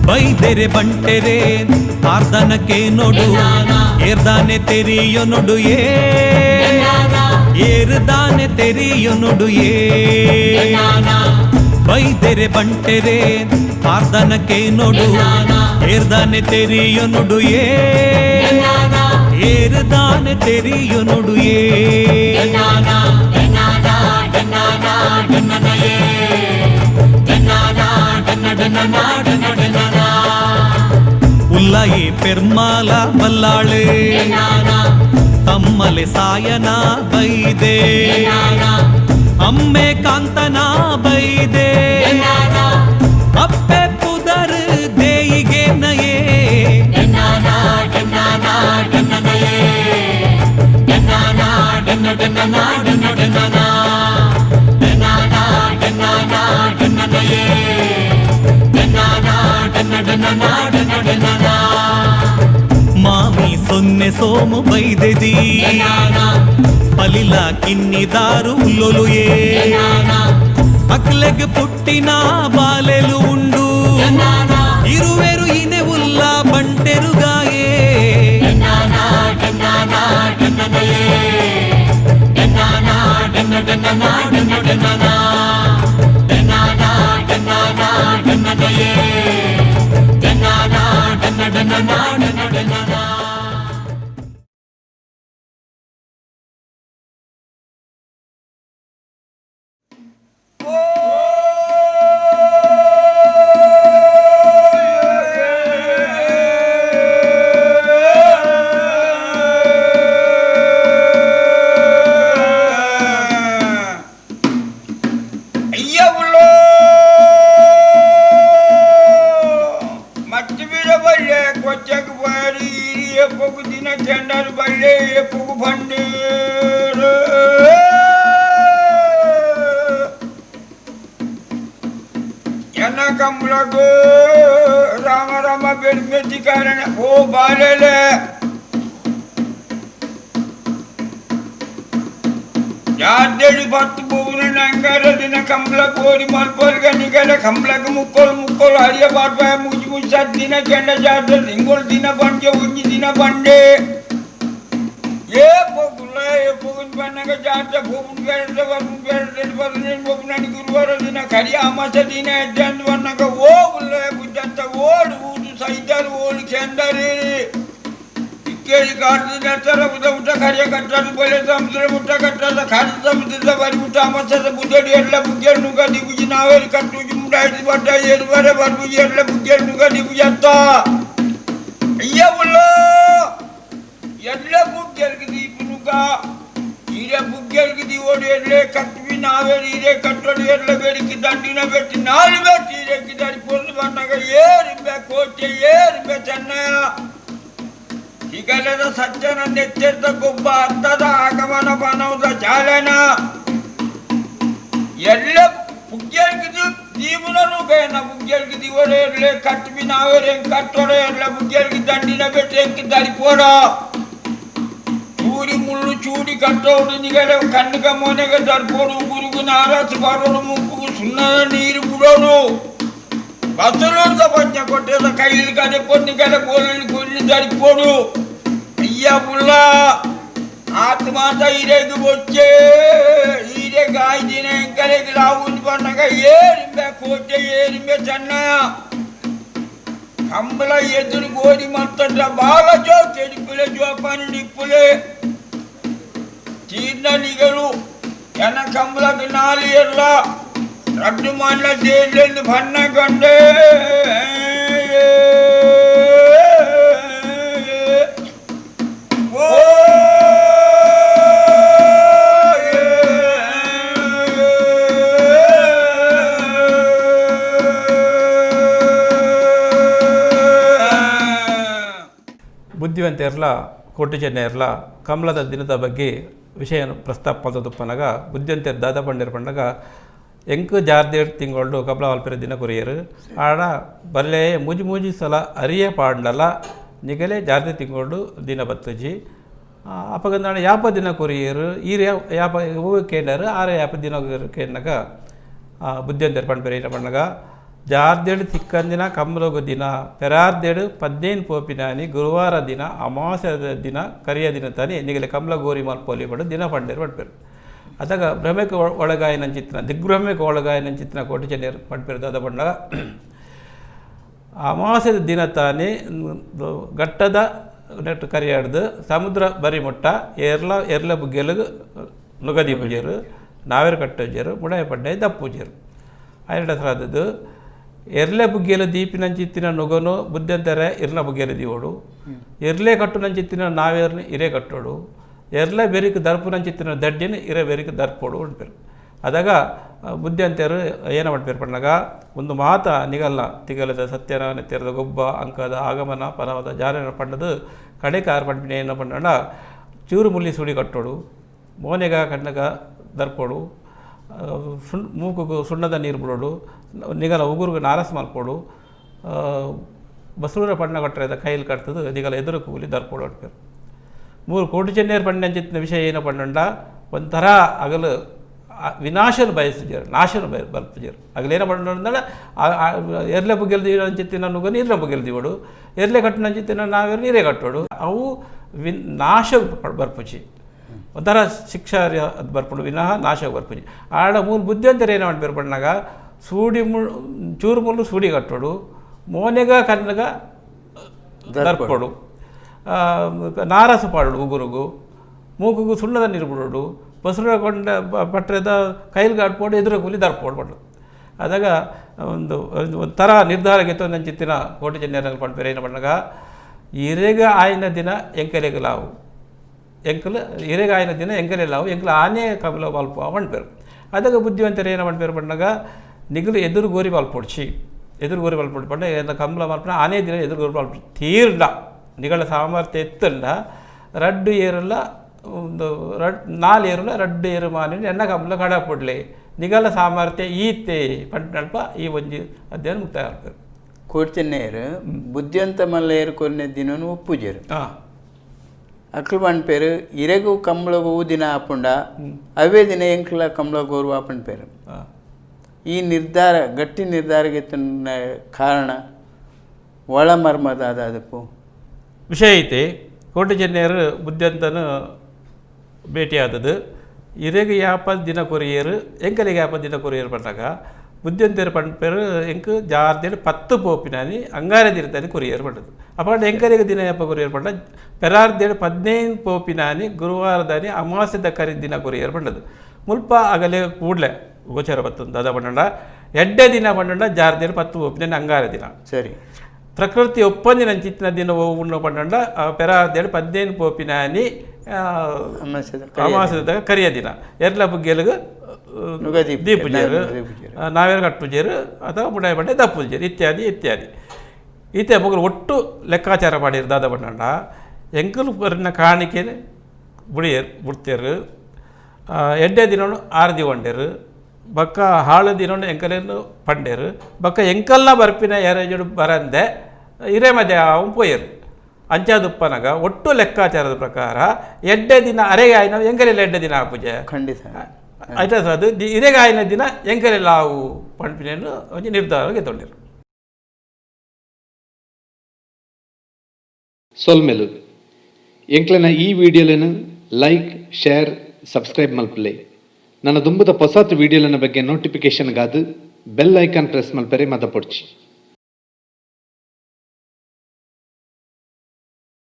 ಬೈದೆರೆ ಬಂಟೆರೆ ಪಾರ್ಧನಕ್ಕೆ ನೋಡು ಏರ್ದಾನೆ ತೆರಿಯೋ ನೋಡು ಏರ್ದಾನೆ ತೆರಿಯೋ ನೋಡು ಬೈದೆರೆ ಬಂಟೆರೆ ಪಾರ್ಧನಕ್ಕೆ ನೋಡು ಏರ್ದಾನೆ ತೆರಿಯೋ ನೋಡು ಏರ್ದಾನೆ ತೆರಿಯೋ ನೋಡು ಉಲ್ಲಾಯಿ ಪೆರ್ಮಾಲ ಬಲ್ಲಾಳೆ ತಮ್ಮಲೆ ಸಾಯನ ಬೈದೆ ಅಮ್ಮೆ ಕಾಂತನ ಬೈದೆ ಅಪ್ಪೆ ಪುದರ್ ದೇಯಿಗೆ ನಯೇ ಮಾಮಿ ಸೊನ್ನೆ ಸೋಮು ಬೈದೆದಿ ಪಲಿಲ ಕಿನ್ನಿದಾರು ಲೊಲುಯೇ ಅಕ್ಲೆಗ್ ಪುಟ್ಟಿನ ಬಾಲೆಲು ಉಂಡು ಇರುವೆರು ಇನೆ ಉಲ್ಲ ಬಂಟೆರುಗಾಯೇ ರಾಮ ರಾಮ ಬೆಳ್ಮೆತ್ತಿ ಕಾರಣ ಓ ಬಾಲೆಲೆ ಯಾದೇಳಿ ಬತ್ತು ಬೋನ ನಂಗಾರ ದಿನ ಕಂಬಳ ಕೋರಿ ಮಲ್ಪಲ್ಗ ನಿಗಲ ಕಂಬಳಗ ಮುಕ್ಕೋಲ್ ಹರಿಯ ಬಾರ್ಪಾಯ ಮುಜಿ ಮುಚ್ಚ ದಿನ ಕೆಂಡ ಜಾತ ಹಿಂಗೋಲ್ ದಿನ ಬಂಡೆ ಉಂಜಿ ದಿನ ಬಂಡೆ ಏ ಪೋಗುಲ್ಲ ಏ ಪೋಗುನ್ ಬನ್ನಗ ಜಾತ ಪೋಗುನ್ ಬೇರೆ ಬರ್ಮುನ್ ಬೇರೆ ಬರ್ನೇನ್ ಪೋಗುನನಿ ಗುರುವಾರ ದಿನ ಕರಿಯ ಅಮಾಸ ದಿನ ಎದ್ದಂದು ಬನ್ನಗ ಓಗುಲ್ಲ ಬುದ್ಧಂತ ಓಡು ಊದು ಸೈತಾರು ಓಡು ಕೆಂದರಿ ಇಕ್ಕೇಳಿ ಕಾಡ್ದಿನ ತರ ಊಟ ಕರಿಯ ಕಟ್ಟದು ಬಲೆ ಸಮುದ್ರ ಮುಟ್ಟ ಕಟ್ಟದ ಖಾಲಿ ಸಮುದ್ರದ ಬರಿ ಊಟ ಅಮಾಸದ ಬುದ್ಧಡಿ ಎಲ್ಲ ಬುಗ್ಗೆರು ನುಗ್ಗ ದಿಗುಜಿ ನಾವೇಲಿ ಕಟ್ಟುಜಿ ಮುಂಡಾಯ್ತು ಬಡ್ಡ ಏರು ಬರೆ ಬರ್ಬುಜಿ ಎಲ್ಲ ಬುಗ್ಗೆರು ನುಗ್ಗ ದಿಗುಜಿ ಅತ್ತ ಅಯ್ಯ ಉಳ್ಳ ಎಲ್ಲ ಬುಗ್ಗೆರ್ಗಿದಿ ಪುನುಗ ಹಿರೇ ಬುಗ್ಗೆರ್ಗಿದಿ ಓಡಿ ಎಡ್ಲೆ ಕಟ್ವಿ ನಾವೇಲಿ ಹಿರೇ ಕಟ್ಟೋಡು ಎಲ್ಲ ಬೇಡಿಕೆ ದಂಡಿನ ಬೆಟ್ಟಿ ನಾಳು ಬೆಟ್ಟಿ ಹಿರೇಕಿ ದಾರಿ ಪೊರ್ದು ಬಂದಾಗ ಏರಿಂಬೆ ಕೋಟೆ ಏರಿಂಬೆ ಚೆನ್ನಯ ಹಿಗಲದ ಸಜ್ಜನ ನೆಚ್ಚೆದ್ದ ಗೊಬ್ಬ ಹತ್ತದ ಆಗಮನ ಬನವದ ಚಾಲನ ಎಲ್ಲ ಬುಗ್ಗೆರ್ಗಿದಿ ಜೀವನನು ಬೇನ ಬುಗ್ಗೆರ್ಗಿದಿ ಓಡೆ ಎಡ್ಲೆ ಕಟ್ವಿ ನಾವೇಲಿ ಹೆಂಗ್ ಕಟ್ಟೋಡೆ ಎಲ್ಲ ಬುಗ್ಗೆರ್ಗಿ ದಂಡಿನ ಬೆಟ್ಟಿ ಹೆಂಗೆ ದಾರಿ ಪೋಡ ಚೂಡಿ ಮುಳ್ಳು ಚೂಡಿ ಕಟ್ಟೋಡು ನಿಗಲೆ ಕಣ್ಣಿಗ ಮೊನೆಗೆ ತರ್ಪೋಡು ಗುರುಗು ನಾರಾಸು ಬರೋಡು ಮುಪ್ಪುಗು ಸುಣ್ಣದ ನೀರು ಬಿಡೋಡು ಬಸಲೋರ್ದ ಪಂಚ ಕೊಟ್ಟೆದ ಕೈಲಿ ಕಡೆ ಕೊನ್ನಿಗಲೆ ಗೋಲಿ ಕೊಲ್ಲಿ ತರಿಪೋಡು ಅಯ್ಯ ಮುಳ್ಳ ಆತು ಮಾತ ಹಿರೇಗು ಬೊಚ್ಚೆ ಹಿರೇಗ ಆಯ್ದಿನ ಎಂಕಲೆಗೆ ರಾವುಂದು ಬಂದಾಗ ಏರಿಂಬೆ ಕೋಟೆ ಏರಿಂಬೆ ಚೆನ್ನಯ ಕಂಬಳ ಎದುರು ಗೋರಿ ಮತ್ತದ ಬಾಲ ಜೋ ಕೆಡಿಪುಲೆ ಜೋಪಾನಿ ನಿಪ್ಪುಲೆ ಚೀರ್ನಲಿಗಳು ಎನ ಕಂಬಳಕ್ಕೆ ನಾಲಿ ಎಲ್ಲ ರದ್ದು ಮಣ್ಣ ಜೈಲೆಂದು ಬಣ್ಣ ಕಂಡೆ ಬುದ್ಧಿವಂತ ಇರಲ ಕೋಟಿ-ಚೆನ್ನೈಯರ್ಲ ಕಮಲದ ದಿನದ ಬಗ್ಗೆ ವಿಷಯ ಪ್ರಸ್ತಾಪ ಪಲ್ತದುಪ್ಪನಾಗ ಬುದ್ಧಿಯಂತೆ ದಾದ ಪಂಡಿರ ಪಂಡಗ ಎಂಕು ಜಾರ್ದೇಡ್ ತಿಂಗಳು ಕಮಲ ಮಲ್ಪೆರ ದಿನ ಕೊರಿಯರು ಆಡ ಬಲ್ಲೆ ಮೂಜಿ ಸಲ ಅರಿಯ ಪಾಂಡಲ ನಿಗಲೆ ಜಾರ್ದೆ ತಿಂಗಳು ದಿನ ಬತ್ತಜಿ ಅಪಗಂದಾಣ ಯಾಪ ದಿನ ಕೊರಿಯರು ಈ ಯಾಪ ಹೂ ಕೇಂಡರು ಆರ ಯಾಪ ದಿನ ಕೇಂಡಾಗ ಬುದ್ಧಿಯಂತೆ ಪಂಡ್ಪೆರ ಪಂಡಗ ಜಾರ್ದೇಡು ತಿಕ್ಕಂದಿನ ಕಮ್ಮಲೋಗು ದಿನ ಪೆರಾರ್ದೇಡು 15 ಪೋಪಿನಾನಿ ಗುರುವಾರ ದಿನ ಅಮಾವಾಸ್ಯ ದಿನ ಕರಿಯ ದಿನ ತಾನಿ ನಿಗಲೆ ಕಮಲ ಗೋರಿ ಮಲ್ಪೋಲಿ ಪಡು ದಿನ ಪಂಡೇರು ಪಡ್ಪೇರು ಅದಾಗ ಭ್ರಮೆಗೆ ಒಳಗಾಯಿನ ಚಿತ್ರ ದಿಗ್ಭ್ರಮೆಗೆ ಒಳಗಾಯಿನ ಚಿತ್ರ ಕೋಟಿ-ಚೆನ್ನೈಯರು ಪಡ್ಪೇರು ದಾದ ಪಂಡಗ ಅಮಾವಾಸ್ಯದ ದಿನ ತಾನೇ ಗಟ್ಟದ ನೆಟ್ಟು ಕರಿಯಾಡ್ದು ಸಮುದ್ರ ಬರಿ ಮುಟ್ಟ ಎರ್ಲ ಬುಗ್ಗೆಲು ನುಗದಿ ಪೂಜೆರು ನಾವೇರು ಕಟ್ಟೋಜರು ಮುಡಾಯ ಪಡ್ಡೆ ದಪ್ಪೂಜರು ಆಯ್ನ ಹೆಸರಾದದ್ದು ಎರ್ಲೆ ಬುಗ್ಗೆಲು ದೀಪಿನಂಚಿತ್ತಿನ ನುಗನು ಬುದ್ಧಂತಾರೆ ಇರ್ನ ಬುಗ್ಗೆಲು ದೀವೋಡು ಎರ್ಲೆ ಕಟ್ಟುನಂಚಿತ್ತಿನ ನಾವೇರ್ನ ಇರೇ ಕಟ್ಟೋಡು ಎರ್ಲೆ ಬೆರಿಕೆ ದರ್ಪುನಂಚಿತ್ತಿನ ದಡ್ಡಿನ ಇರೇ ಬೆರಿಕೆ ದರ್ಪೋಡು ಉಂಟು ಅದಾಗ ಬುದ್ಧಿಯಂತೆಯರು ಏನು ಮಾಡ್ಪೇರು ಪಂಡಾಗ ಒಂದು ಮಾತ ನಿಗಲ್ಲ ತಿಗಲದ ಸತ್ಯನ ನೆತ್ತೆರದ ಗೊಬ್ಬ ಅಂಕದ ಆಗಮನ ಪನವದ ಜಾರನ ಪಂಡದು ಕಡೆ ಕಾರ್ ಪಂಪಿನ ಏನು ಪಂಡ ಚೂರು ಮುಲ್ಲಿ ಸುಡಿ ಕಟ್ಟೋಡು ಮೋನೆಗ ಕಣ್ಣಗ ದರ್ಪೋಡು ಮೂಗುಗೂ ಸುಣ್ಣದ ನೀರು ಬಿಡೋಡು ನಿಗಲ ಉಗುರುಗೆ ನಾರಸ್ ಮಲ್ಪೋಡು ಬಸೂರ ಪಣ್ಣ ಕಟ್ಟರದ ಕೈಲಿ ಕಟ್ತದು ನಿಗಲ ಎದುರು ಕೂಲಿ ದರ್ಪೋಡು ಹೊಡ್ಪೇರು 3 ಕೋಟಿ-ಚೆನ್ನೈಯರು ಪಂಡಿನ ವಿಷಯ ಏನು ಪಂಡ ಒಂಥರ ಅಗಲು ವಿನಾಶನ ಬಯಸಿದ್ಯಾರು ನಾಶನ ಬರ್ತಿದ್ಯಾರು ಅಗಲೇನ ಪಂಡ ಎರ್ಲೆ ಬುಗ್ಗೆಲ್ದಿ ಅಂಚಿತ್ತಿನ ನುಗ್ಗ ನೀರಿನ ಬುಗ್ಗೆಲ್ದಿವಡು ಎರ್ಲೆ ಕಟ್ಟಿನ ಅಂಚಿತ್ತಿನ ನಾವೇರು ನೀರೇ ಕಟ್ಟೋಡು ಅವು ನಾಶ ಬರ್ಪುಚಿ ಒಂಥರ ಶಿಕ್ಷಾ ಅದು ಬರ್ಪಡು ವಿನಃ ನಾಶ ಬರ್ಪುಜಿ ಆಡ 3 ಬುದ್ಧಿವಂತರು ಏನು ಮಾಡ್ಬೇರು ಪಣ್ಣಾಗ ಸೂಡಿ ಚೂರು ಮುಳ್ಳು ಸೂಡಿ ಕಟ್ಟೋಡು ಮೋನೆಗ ಕನ್ನಗ ದರ್ಪಡು ನಾರಸ ಪಾಡು ಉಗುರುಗು ಮೂಗುಗು ಸುಣ್ಣದ ನೀರು ಬಿಡೋಡು ಬಸರ ಕೊಂಡ ಪಟ್ಟದ ಕೈಲಿಗೆ ಆಡ್ಪೋಡು ಎದುರು ಕೂಲಿ ದರ್ಪೋಡು ಪಡು ಅದಾಗ ಒಂಥರ ನಿರ್ಧಾರ ಗೆತ್ತು ನಂಚಿತ್ತಿನ ಕೋಟಿ-ಚೆನ್ನೈಯರಲ್ಲಿ ಪಂಡ್ಪೇರು ಏನು ಪಣ್ಣಾಗ ಇರೆಗ ಆಯ್ನ ದಿನ ಎಂಕಲೆಗೆ ಲಾವು ಎಂಕಲು ಇರೆಗ ಆಯ್ನ ದಿನ ಎಂಕಲೆ ಲಾವು ಎಂಕಲು ಆನೆ ಕಮಲ ಮಲ್ಪ ಪಂಡ್ಪೇರು ಅದಾಗ ಬುದ್ಧಿವಂತರು ಏನು ಪಂಡ್ಪೇರು ಪಣ್ಣಾಗ ನಿಗಲು ಎದುರು ಗೋರಿ ಮಲ್ಪೊಡ್ಚಿ ಎದುರು ಗೋರಿ ಮಲ್ಪೊಡು ಪಂಡ ಕಮಲ ಮಲ್ಪನ ಆನೆ ದಿನ ಎದುರು ಗೋರಿ ಮಲ್ಪೊಡು ತೀರ್ಡ ನಿಗಳ ಸಾಮರ್ಥ್ಯ ಎತ್ತಂಡ ರಡ್ಡು ಏರಲ್ಲ ಒಂದು 4 ಏರುಲ ರಡ್ಡು ಏರು ಮಾನಿ ಎನ್ನ ಕಮಲ ಕಡ ಪೊಡ್ಲೆ ನಿಗಲ ಸಾಮರ್ಥ್ಯ ಈತೆ ಪಂಟಲ್ಪ ಈ ಒಂಜಿ ಅಧ್ಯಯನ ಮುಕ್ತಾಯ ಆಗ್ತದೆ ಕೋಟಿ-ಚೆನ್ನೈಯರು ಬುದ್ಧಿವಂತ ಮಲ್ಲ ಏರ್ಕೊನೆ ದಿನನು ಒಪ್ಪುಜರು ಅಕ್ಲು ಪಂಡ್ಪೇರು ಇರೆಗೂ ಕಂಬಳಗು ದಿನ ಆಪುಂಡ ಅವೇ ದಿನ ಎಂಕ್ಲ ಕಂಬಳ ಗೋರು ಆಪಂಡ್ಪೇರು ಈ ನಿರ್ಧಾರ ಗಟ್ಟಿ ನಿರ್ಧಾರಕ್ಕೆ ಕಾರಣ ಒಳ ಮರ್ಮದಾದ ಅದಪ್ಪು ವಿಷಯ ಐತೆ ಕೋಟಿ-ಚೆನ್ನೈಯರು ಬುದ್ಧಿವಂತನು ಭೇಟಿಯಾದದ್ದು ಇರೆಗೆ ಯಾಪ ದಿನ ಕೊರಿಯರು ಎಂಕಲಿಗೆ ಯಾಪ ದಿನ ಕೊರಿಯರು ಪಂಡಾಗ ಬುದ್ಧಿವಂತರು ಪಂಡ್ಪೇರು ಎಂಕು ಜಾರ್ದೇಡು 10 ಪೋಪಿನಾನಿ ಅಂಗಾರ ದಿನತಾನಿ ಕೊರಿಯರು ಪಂಡದು ಅಪ್ಪ ಎಂಕಲಿಗೆ ದಿನ ಯಾಪ ಕೊರಿಯರು ಪಂಡ ಪೆರಾರ್ದೇಡು 15 ಪೋಪಿನಾನಿ ಗುರುವಾರದಾನಿ ಅಮಾವಾಸ್ಯದ ಕರಿ ದಿನ ಕೊರಿಯರು ಪಂಡದು ಮುಲ್ಪ ಆಗಲೇ ಕೂಡಲೇ ಗೋಚರ ಬತ್ತಂದು ದಾದ ಪಂಡ ಎಡ್ಡೆ ದಿನ ಪಂಡ ಜಾರ್ದೇಡು 10 ಪೋಪಿನಾನಿ ಅಂಗಾರ ದಿನ ಸರಿ ಪ್ರಕೃತಿ ಒಪ್ಪಂದಿನ ಚಿತ್ತಿನ ದಿನ ಉಣ್ಣು ಪಂಡ ಪೆರಾರ್ದೇಡು 15 ಪೋಪಿನಾನಿ ಅಮಾವಾಸ್ಯದ ಕರಿಯ ದಿನ ಎರ್ಲ ಬುಗ್ಗೆಲಿಗೆ ದೀಪುಜೇರು ನಾವೇರು ಕಟ್ಟುಜೇರು ಅಥವಾ ಮುಡಾಯ ಪಂಡೆ ದಪ್ಪುಜೇರು ಇತ್ಯಾದಿ ಇತ್ಯಾದಿ ಈತೆ ಮುಗಲು ಒಟ್ಟು ಲೆಕ್ಕಾಚಾರ ಮಾಡಿರು ದಾದ ಪಂಡ ಎಂಕಲು ಬರಿನ ಕಾಣಿಕೆ ಬಿಡ್ತೇರು ಎಡ್ಡೆ ದಿನನು ಆರ್ದಿ ಒಂಡೇರು ಬಕ್ಕ ಹಾಳು ದಿನನು ಎಂಕಲೇನು ಪಂಡೇರು ಬಕ್ಕ ಎಂಕಲ್ನ ಬರ್ಪಿನ ಎರೆಜುಡು ಬರಂದೆ ಹಿರೇ ಮಧ್ಯ ಅವನು ಪೋಯರು ಅಂಚಾದುಪ್ಪನಾಗ ಒಟ್ಟು ಲೆಕ್ಕಾಚಾರದ ಪ್ರಕಾರ ಎಡ್ಡೆ ದಿನ ಅರೆಗೆ ಆಯ್ನ ಎಂಕಲೆಲ್ಲ ಎಡ್ಡೆ ದಿನ ಪೂಜೆ ಖಂಡಿತ ಆಯ್ತಾ ಸರ್ ಅದು ಇರೆಗೆ ಆಯ್ನ ದಿನ ಎಂಕಲೆಲ್ಲ ಅವು ಪಂಪಿನೇನು ಒಂಜಿ ನಿರ್ಧಾರವಾಗಿ ತೊಂಡಿರು ಸೊಲ್ಮೆಲು ಎಂಕ್ಲೆನ ಈ ವಿಡಿಯೋలను ಲೈಕ್ ಶೇರ್ ಸಬ್ಸ್ಕ್ರೈಬ್ ಮಲ್ಪಲೆ ನನ್ನ ದುಂಬುದ ಹೊಸತು ವಿಡಿಯೋಲನ ಬಗ್ಗೆ ನೋಟಿಫಿಕೇಶನ್ಗಾದು ಬೆಲ್ ಐಕಾನ್ ಪ್ರೆಸ್ ಮಲ್ಪರೆ ಮತ ಪೊಡ್ಚಿ.